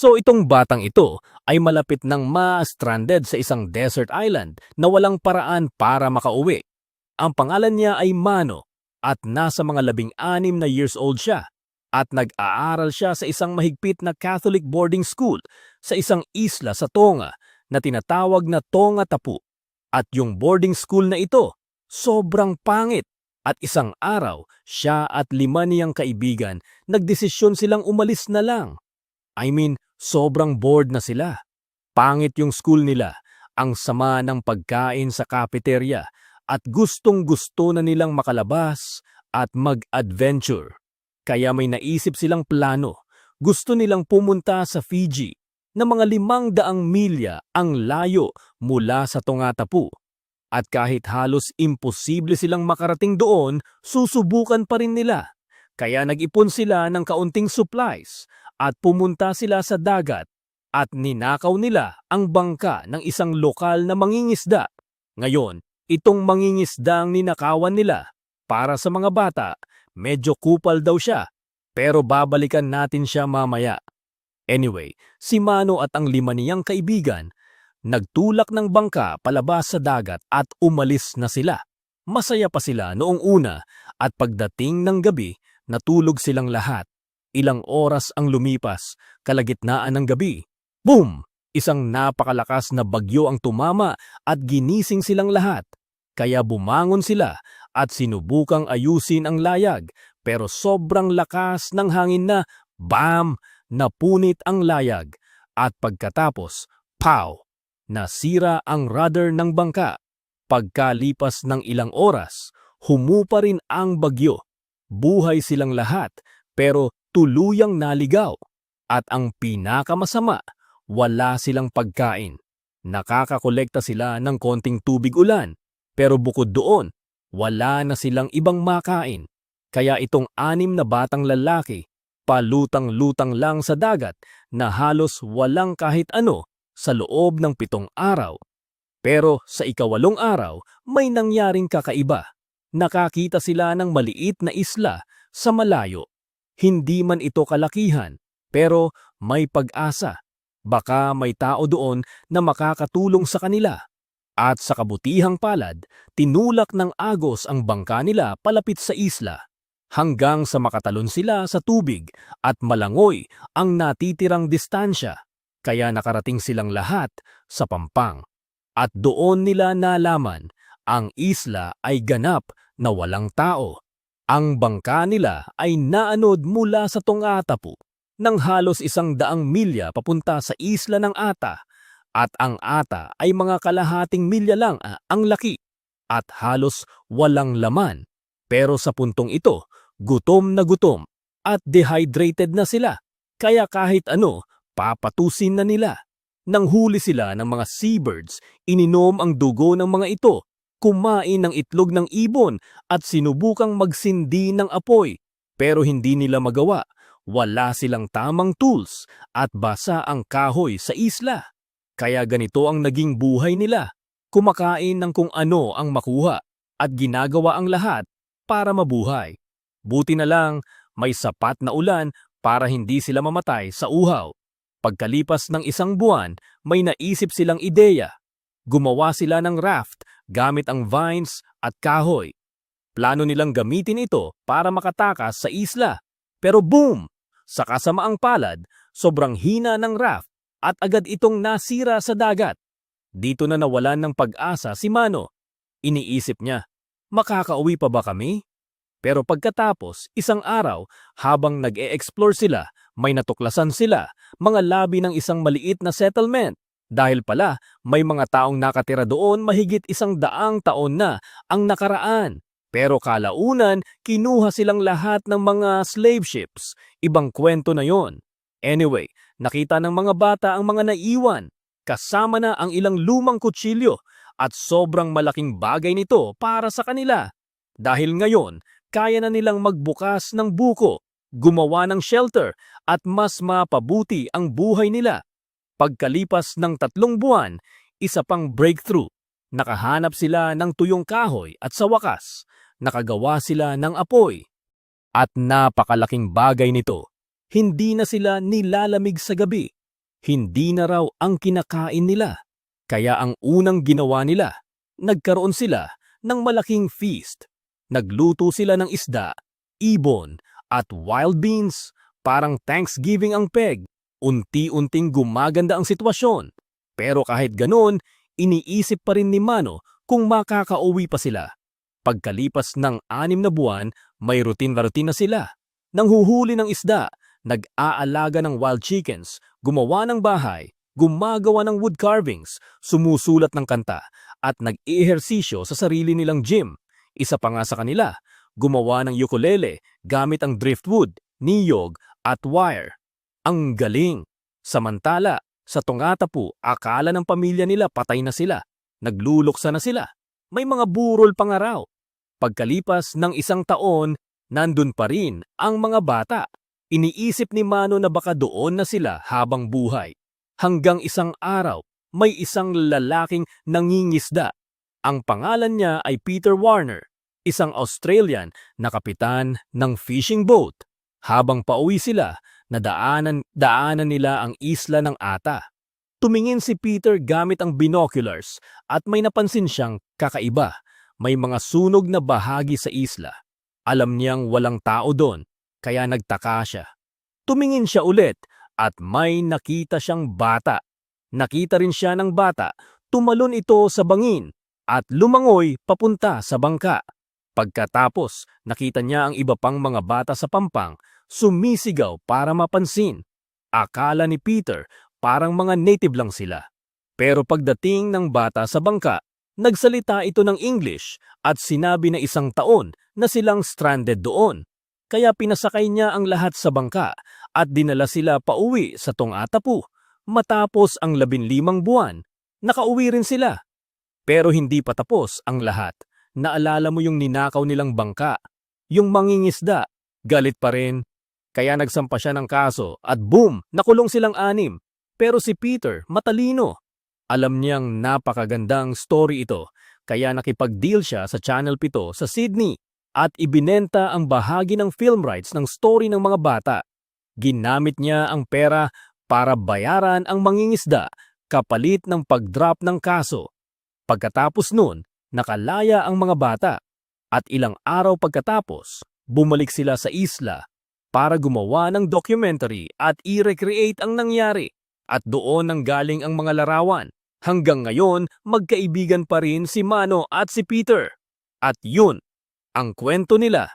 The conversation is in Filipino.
So itong batang ito ay malapit ng ma-stranded sa isang desert island na walang paraan para makauwi. Ang pangalan niya ay Mano at nasa mga 16 na years old siya at nag-aaral siya sa isang mahigpit na Catholic boarding school sa isang isla sa Tonga na tinatawag na Tonga Tapu. At yung boarding school na ito, sobrang pangit. At isang araw, siya at 5 niyang kaibigan nagdesisyon silang umalis na lang. Sobrang bored na sila. Pangit yung school nila, ang sama ng pagkain sa cafeteria at gustong-gusto na nilang makalabas at mag-adventure. Kaya may naisip silang plano. Gusto nilang pumunta sa Fiji na mga 500 milya ang layo mula sa Tongatapu. At kahit halos imposible silang makarating doon, susubukan pa rin nila. Kaya nag-ipon sila ng kaunting supplies at pumunta sila sa dagat at ninakaw nila ang bangka ng isang lokal na mangingisda. Ngayon, itong mangingisda ang ninakawan nila. Para sa mga bata, medyo kupal daw siya, pero babalikan natin siya mamaya. Anyway, si Mano at ang 5 niyang kaibigan nagtulak ng bangka palabas sa dagat at umalis na sila. Masaya pa sila noong una at pagdating ng gabi, natulog silang lahat. Ilang oras ang lumipas, kalagitnaan ng gabi. Boom! Isang napakalakas na bagyo ang tumama at ginising silang lahat. Kaya bumangon sila at sinubukang ayusin ang layag, pero sobrang lakas ng hangin na bam! Napunit ang layag. At pagkatapos, pow! Nasira ang rudder ng bangka. Pagkalipas ng ilang oras, humupa rin ang bagyo. Buhay silang lahat, pero tuluyang naligaw. At ang pinakamasama, wala silang pagkain. Nakakakolekta sila ng konting tubig ulan, pero bukod doon, wala na silang ibang makain. Kaya itong 6 na batang lalaki, palutang-lutang lang sa dagat na halos walang kahit ano sa loob ng 7 araw. Pero sa ika-8 araw, may nangyaring kakaiba. Nakakita sila ng maliit na isla sa malayo. Hindi man ito kalakihan, pero may pag-asa. Baka may tao doon na makakatulong sa kanila. At sa kabutihang palad, tinulak ng agos ang bangka nila palapit sa isla. Hanggang sa makatalon sila sa tubig at malangoy ang natitirang distansya. Kaya nakarating silang lahat sa Pampang. At doon nila nalaman, ang isla ay ganap na walang tao. Ang bangka nila ay naanod mula sa Tongatapu ng halos 100 milya papunta sa isla ng Ata. At ang Ata ay mga kalahating milya lang ang laki at halos walang laman. Pero sa puntong ito, gutom na gutom at dehydrated na sila. Kaya kahit ano, papatusin na nila. Nang huli sila ng mga seabirds, ininom ang dugo ng mga ito, kumain ng itlog ng ibon at sinubukang magsindi ng apoy. Pero hindi nila magawa. Wala silang tamang tools at basa ang kahoy sa isla. Kaya ganito ang naging buhay nila. Kumakain ng kung ano ang makuha at ginagawa ang lahat para mabuhay. Buti na lang may sapat na ulan para hindi sila mamatay sa uhaw. Pagkalipas ng 1 buwan, may naisip silang ideya. Gumawa sila ng raft gamit ang vines at kahoy. Plano nilang gamitin ito para makatakas sa isla. Pero boom! Sa kasamaang palad, sobrang hina ng raft at agad itong nasira sa dagat. Dito na nawalan ng pag-asa si Mano. Iniisip niya, makakauwi pa ba kami? Pero pagkatapos, isang araw, habang nag-e-explore sila, may natuklasan sila, mga labi ng isang maliit na settlement. Dahil pala, may mga taong nakatira doon mahigit 100 taon na ang nakaraan. Pero kalaunan, kinuha silang lahat ng mga slave ships. Ibang kwento na yon. Anyway, nakita ng mga bata ang mga naiwan. Kasama na ang ilang lumang kutsilyo at sobrang malaking bagay nito para sa kanila. Dahil ngayon, kaya na nilang magbukas ng buko, gumawa ng shelter at mas mapabuti ang buhay nila. Pagkalipas ng 3 buwan, isa pang breakthrough. Nakahanap sila ng tuyong kahoy at sa wakas, nakagawa sila ng apoy. At napakalaking bagay nito. Hindi na sila nilalamig sa gabi hindi na raw ang kinakain nila. Kaya ang unang ginawa nila, nagkaroon sila ng malaking feast. Nagluto sila ng isda, ibon, at wild beans. Parang Thanksgiving ang peg. Unti-unting gumaganda ang sitwasyon. Pero kahit ganoon, iniisip pa rin ni Mano kung makakauwi pa sila. Pagkalipas ng 6 na buwan, may routine na sila. Nanghuhuli ng isda, nag-aalaga ng wild chickens, gumawa ng bahay, gumagawa ng wood carvings, sumusulat ng kanta, at nag-ehersisyo sa sarili nilang gym. Isa pa nga sa kanila, gumawa ng ukulele gamit ang driftwood, niyog, at wire. Ang galing! Samantala, sa Tongatapu, akala ng pamilya nila patay na sila. Nagluluksa na sila. May mga burol pa nga raw. Pagkalipas ng 1 taon, nandun pa rin ang mga bata. Iniisip ni Mano na baka doon na sila habang buhay. Hanggang isang araw, may isang lalaking nangingisda. Ang pangalan niya ay Peter Warner, isang Australian na kapitan ng fishing boat. Habang pauwi sila, daanan nila ang isla ng Ata. Tumingin si Peter gamit ang binoculars at may napansin siyang kakaiba. May mga sunog na bahagi sa isla. Alam niyang walang tao doon, kaya nagtaka siya. Tumingin siya ulit at may nakita siyang bata. Nakita rin siya ng bata, tumalon ito sa bangin at lumangoy papunta sa bangka. Pagkatapos, nakita niya ang iba pang mga bata sa pampang, sumisigaw para mapansin. Akala ni Peter, parang mga native lang sila. Pero pagdating ng bata sa bangka, nagsalita ito ng English at sinabi na 1 taon na silang stranded doon. Kaya pinasakay niya ang lahat sa bangka at dinala sila pauwi sa Tongatapu. Matapos ang 15 buwan, nakauwi rin sila. Pero hindi pa tapos ang lahat. Naalala mo yung ninakaw nilang bangka, yung mangingisda, galit pa rin. Kaya nagsampa siya ng kaso at boom, nakulong silang 6. Pero si Peter, matalino. Alam niyang napakagandang story ito, kaya nakipag-deal siya sa Channel 7 sa Sydney at ibinenta ang bahagi ng film rights ng story ng mga bata. Ginamit niya ang pera para bayaran ang mangingisda kapalit ng pag-drop ng kaso. Pagkatapos nun, nakalaya ang mga bata at ilang araw pagkatapos, bumalik sila sa isla para gumawa ng documentary at i-recreate ang nangyari. At doon nanggaling ang mga larawan. Hanggang ngayon, magkaibigan pa rin si Mano at si Peter. At yun, ang kwento nila.